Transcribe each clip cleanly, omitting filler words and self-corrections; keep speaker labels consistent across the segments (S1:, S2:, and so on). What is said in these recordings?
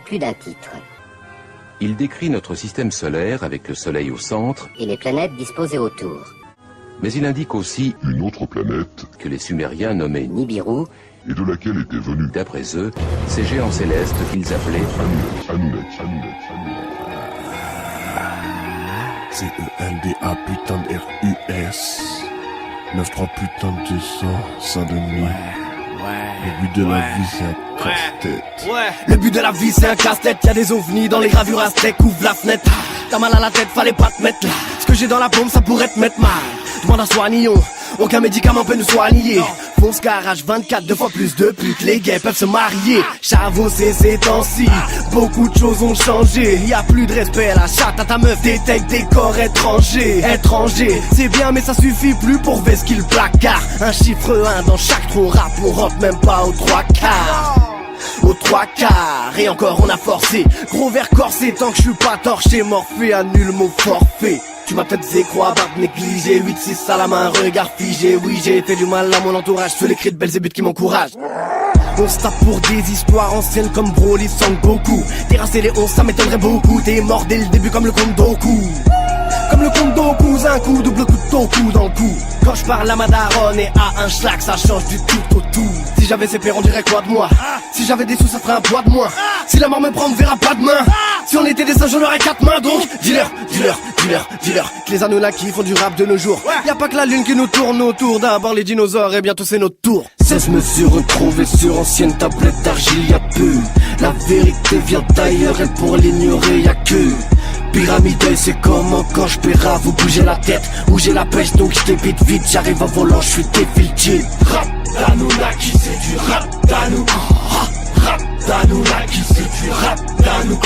S1: plus d'un titre.
S2: Il décrit notre système solaire avec le Soleil au centre
S1: Et les planètes disposées autour.
S2: mais il indique aussi
S3: une autre planète,
S2: que les Sumériens nommaient
S1: Nibiru,
S3: et de laquelle étaient venus
S2: d'après eux ces géants célestes qu'ils appelaient
S3: Anunnaki.
S4: C-E-L-D-A putain de R-U-S 9-3 putain de 200 Saint-Denis. Le but de la vie c'est un casse-tête.
S5: Le but de la vie c'est un casse-tête. Y'a des ovnis dans les gravures aztèques. Ouvre la fenêtre. T'as mal à la tête, fallait pas te mettre là. Ce que j'ai dans la paume ça pourrait te mettre mal. Demande à Soignon, aucun médicament peut nous soigner. Fonce garage 24, 2 fois plus de putes. Les gays peuvent se marier. Chavossé ces temps-ci, beaucoup de choses ont changé. Y'a plus de respect, la chatte à ta meuf détecte des corps étrangers. Étrangers, c'est bien mais ça suffit plus pour vesquiller le placard. Un chiffre 1 dans chaque trou rap, on rentre même pas aux 3 quarts. Aux 3 quarts, et encore on a forcé. Gros verre corsé, tant que je suis pas torché. Morphée annule mon forfait. Tu m'as peut-être zécro à barbe négligée. 8-6 à la main, regard figé. Oui j'ai fait du mal à mon entourage. Sous les cris de Belzébuth qui m'encouragent. On se tape pour des histoires anciennes comme Broly, Sangoku. Terrasser les 11 ça m'étonnerait beaucoup. T'es mort dès le début comme le Kondoku. Comme le Kondoku, un coup, double coup de ton cou dans le cou. Quand je parle à ma daronne et à un schlag, ça change du tout au tout. Si j'avais ces pères, on dirait quoi de moi? Si j'avais des sous, ça ferait un poids de moins. Si la mort me prend, on me verra pas demain. Si on était des singes, on aurait 4 mains. Donc, dealer, que les Anunnaki font du rap de nos jours. Y'a pas que la lune qui nous tourne autour. D'abord les dinosaures et bientôt c'est notre tour. 16 mesures retrouvées sur anciennes tablettes d'argile, y'a peu. La vérité vient d'ailleurs et pour l'ignorer y'a que pyramide, c'est comment quand je paiera, vous bougez la tête. Où j'ai la pêche donc je débite vite. J'arrive en volant, je suis défilé. Rap d'Anunnaki, c'est du rap d'Anou. Rap d'Anunnaki, c'est du rap d'Anou.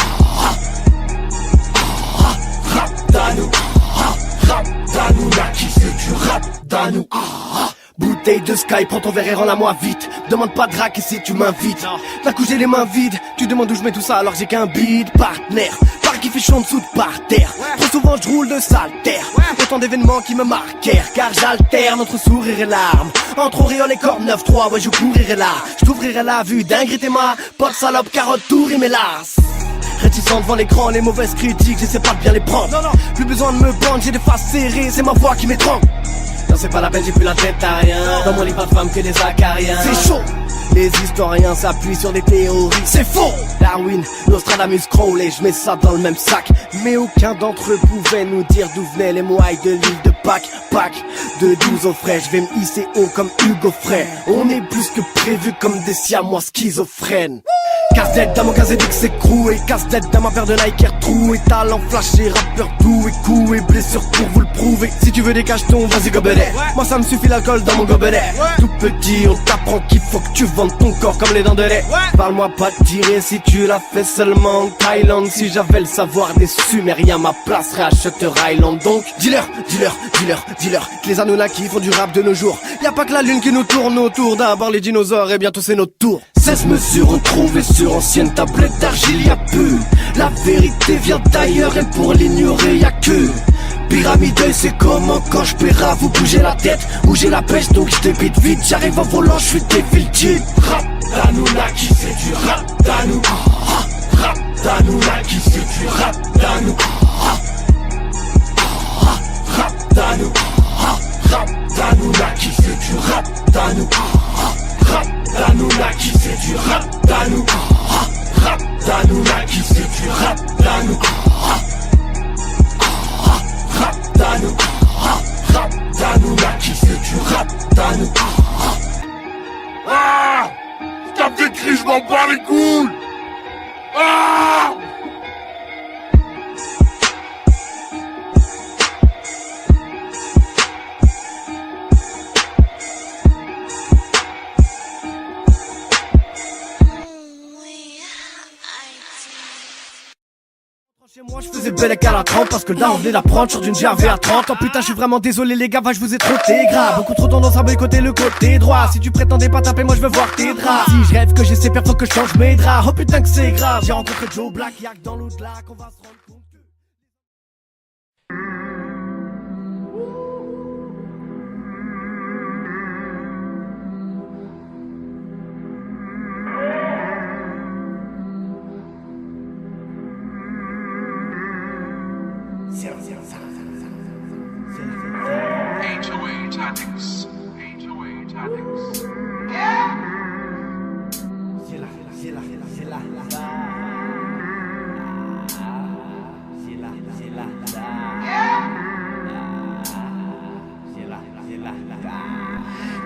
S5: Rap d'Anou. Rap d'Anunnaki, c'est du rap d'Anou. Bouteille de Sky, prends ton verre et rends-la-moi vite. Demande pas de rack ici, tu m'invites. D'un coup j'ai les mains vides, tu demandes où je mets tout ça alors j'ai qu'un bide. Partenaire, par qui fait chaud en dessous de par terre. Trop souvent je roule de sale terre. Autant d'événements qui me marquèrent, car j'alterne entre sourire et larmes. Entre auréole et corps 9-3, ouais je courirai là. Je t'ouvrirai la vue dingue t'es ma pote salope, carotte, tout rime hélas. Réticent devant l'écran, les mauvaises critiques, j'essaie pas de bien les prendre. Plus besoin de me prendre, j'ai des faces serrées, c'est ma voix qui m'étrangle. Non c'est pas la peine, j'ai plus la tête à rien. Dans mon lit pas de femmes que des acariens. C'est chaud. Les historiens s'appuient sur des théories. C'est faux. Darwin, Nostradamus, Crowley, je mets ça dans le même sac. Mais aucun d'entre eux pouvait nous dire d'où venaient les moailles de l'île de Pâques. Pâques de 12 au frais, je vais me hisser haut comme Hugo Frey. On est plus que prévu comme des siamois schizophrènes. Casse-tête dans mon Kazédik c'est croué. Casse-tête dans ma paire de Nike Air troué. Talent flashé, rappeur tout et coup et blessure pour vous le prouver. Si tu veux des cachetons, vas-y gobelet. Moi ça me suffit l'alcool dans mon gobelet. Tout petit on t'apprend qu'il faut que tu vendes ton corps comme les dents de lait. Parle-moi pas de tirer si tu l'as fait seulement en Thaïlande. Si j'avais le savoir des Sumériens, ma place serait à Shutter Island. Donc dealer, que les Anunnaki font du rap de nos jours. Y'a pas que la lune qui nous tourne autour. D'abord les dinosaures et bientôt c'est notre tour. 16 mesures retrouvées sur anciennes tablettes d'argile, y'a peu. La vérité vient d'ailleurs et pour l'ignorer y'a que pyramide, c'est comment quand je paiera, vous bougez la tête. Où j'ai la pêche donc je débite vite. J'arrive en volant, je suis défilé. Rap d'Anunnaki, c'est du rap d'Anou. Rap d'Anunnaki, c'est du rap d'Anou. Rap d'Anou. Rap d'Anunnaki, c'est du rap d'Anou. Rap d'Anunnaki, c'est du rap d'Anou. Rap d'Anunnaki, c'est du rap d'Anou. Rap d'Anou. Rap d'Anunnaki, c'est du rap d'Anou.
S3: Ah! Je tape des cris, je m'en bats les couilles! Ah!
S5: Chez moi je faisais belle à la 30 parce que là on venait d'apprendre sur d'une GRV à 30. Oh putain je suis vraiment désolé les gars, je vous ai trotté grave. Beaucoup trop tendance à boycotter le côté droit. Si tu prétendais pas taper moi je veux voir tes draps. Si je rêve que j'ai ces perfs faut que je change mes draps. Oh putain que c'est grave. J'ai rencontré Joe Black, y'a que dans l'au-delà qu'on va se rendre compte que...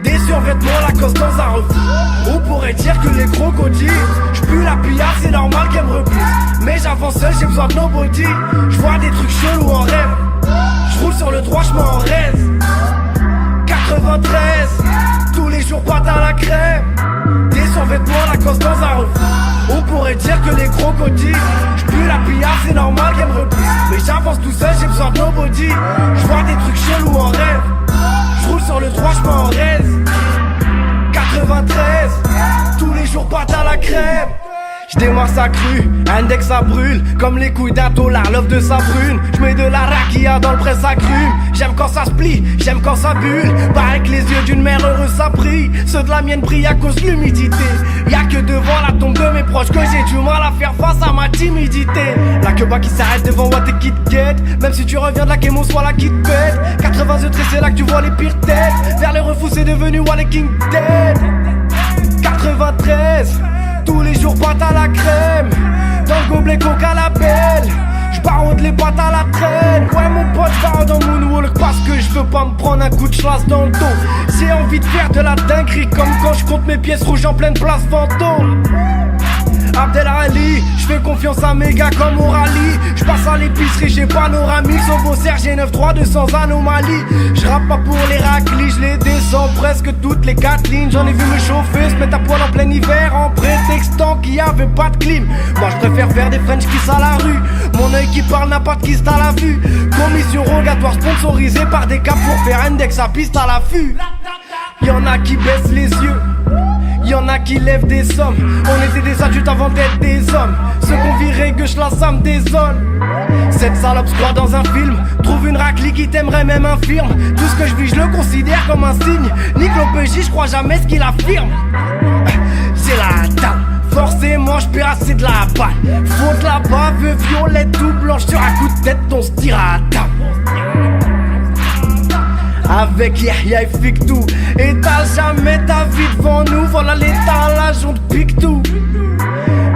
S5: Des survêtements Lacoste dans un refus. On pourrait dire que les crocodiles, j'pue la pillard, c'est normal qu'elle me repousse. Mais j'avance seul, j'ai besoin de nobody. J'vois des trucs chelous en rêve. J'roule sur le droit chemin en raise. 93, tous les jours pâte à la crème. Des survêtements Lacoste dans un refus. On pourrait dire que les crocodiles, j'pue la pillard, c'est normal qu'elle me repousse. Mais j'avance tout seul, j'ai besoin de nobody. J'vois des trucs chelous en rêve. J'roule sur le droit chemin en raise. 93, tous les jours pâte à la crème. J'démarre sa crue, index ça brûle. Comme les couilles d'un dollar, l'œuf de sa brune. J'mets de la raquilla dans le presse à crume. J'aime quand ça se plie, j'aime quand ça bulle. Pareil que les yeux d'une mère heureuse ça brille. Ceux de la mienne brillent à cause de l'humidité. Y'a que devant la tombe de mes proches que j'ai du mal à faire face à ma timidité. La queue qui s'arrête devant What et qui te guette. Même si tu reviens de la kémo, soit la qui te pète. 80 œufs c'est là que tu vois les pires têtes. Vers les refous c'est devenu What et King Dead. 93, tous les jours pâte à la crème. Dans le gobelet coca la belle. J'barode les pattes à la traîne. Ouais mon pote, j'barode en moonwalk parce que je veux pas me prendre un coup de chlasse dans le dos. J'ai envie de faire de la dinguerie comme quand je compte mes pièces rouges en pleine place fantôme. Abdel Ali, j'fais confiance à mes gars comme au rallye. J'passe à l'épicerie, j'ai panoramique. Sauf au Serge, j'ai 9-3, 200 anomalies. J'rappe pas pour les raclis, j'les descends presque toutes les 4 lignes. J'en ai vu me chauffer, se mettre à poil en plein hiver en prétextant qu'il y avait pas de clim. Moi j'préfère faire des French kiss à la rue. Mon œil qui parle n'a pas de kiss à la vue. Commission rogatoire sponsorisée par des caps pour faire index à piste à l'affût. Y'en a qui baissent les yeux, y'en a qui lèvent des sommes. On était des adultes avant d'être des hommes. Ceux qu'on virait gauche là ça me désole. Cette salope se croit dans un film. Trouve une raclie qui t'aimerait même infirme. Tout ce que je vis je le considère comme un signe. Nique l'OPJ, je crois jamais ce qu'il affirme. C'est la table, forcément je perds assez de la balle. Faut de la bave violette ou blanche. Sur un coup de tête on se tire à table. Avec Yahya et Fictou. Étale jamais ta vie devant nous. Voilà l'étalage, on te pique tout.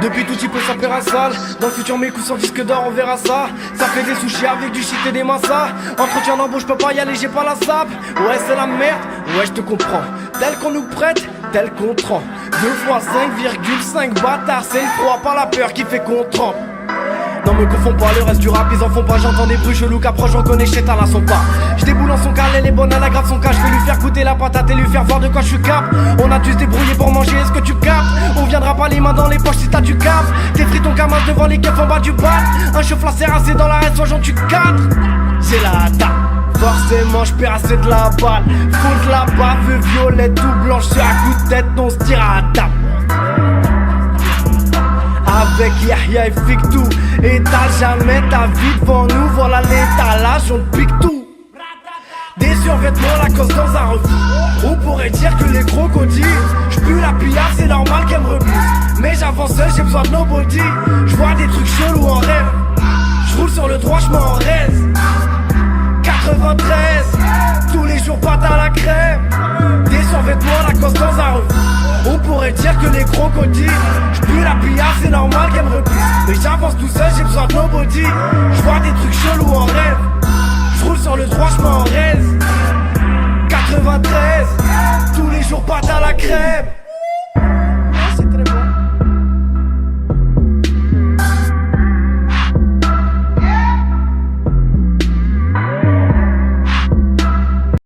S5: Depuis tout petit peu ça perd un sale. Dans le futur mes coups sur disque d'or on verra ça. Ça fait des sushis avec du shit et des massas. Entretien d'embauche peux pas y aller, j'ai pas la sape. Ouais c'est la merde, ouais je te comprends. Tel qu'on nous prête, tel qu'on trempe. 2 fois 5,5 bâtard. C'est le froid, pas la peur qui fait qu'on trempe. Non me confonds pas, le reste du rap ils en font pas. J'entends des bruits chelous qu'approche, j'en connais, Chétal à son pas. J'déboule en son cal, elle est bonne, elle aggrave son cas. J'vais lui faire goûter la patate et lui faire voir de quoi j'suis cap. On a dû se débrouiller pour manger, est-ce que tu captes? On viendra pas les mains dans les poches si t'as du cap. T'es frites ton camas devant les keufs en bas du bat. Un chauffe la serre assez dans la reste, soit j'en tue 4. C'est la table, forcément j'perds assez de la balle. Faut de la bave violette ou blanche. Sur un coup de tête on se tire à table. Avec Yahya et Fictou. Étale jamais ta vie devant nous. Voilà l'étalage, on te pique tout. Des survêtements Lacoste dans un refus. On pourrait dire que les crocodiles, j'pue la pillard, c'est normal qu'elle me repousse. Mais j'avance seul, j'ai besoin de nobody. J'vois des trucs chelous en rêve. J'roule sur le droit chemin en raise. 93, tous les jours pâte à la crème. Des survêtements Lacoste dans un refus. On pourrait dire que les crocodiles, j'pue la pillard, c'est normal qu'elle me repousse. Mais j'avance tout seul, j'ai besoin de nobody. J'vois des trucs chelous en rêve. J'roule sur le droit chemin en raise. 93, tous les jours pâte à la crème.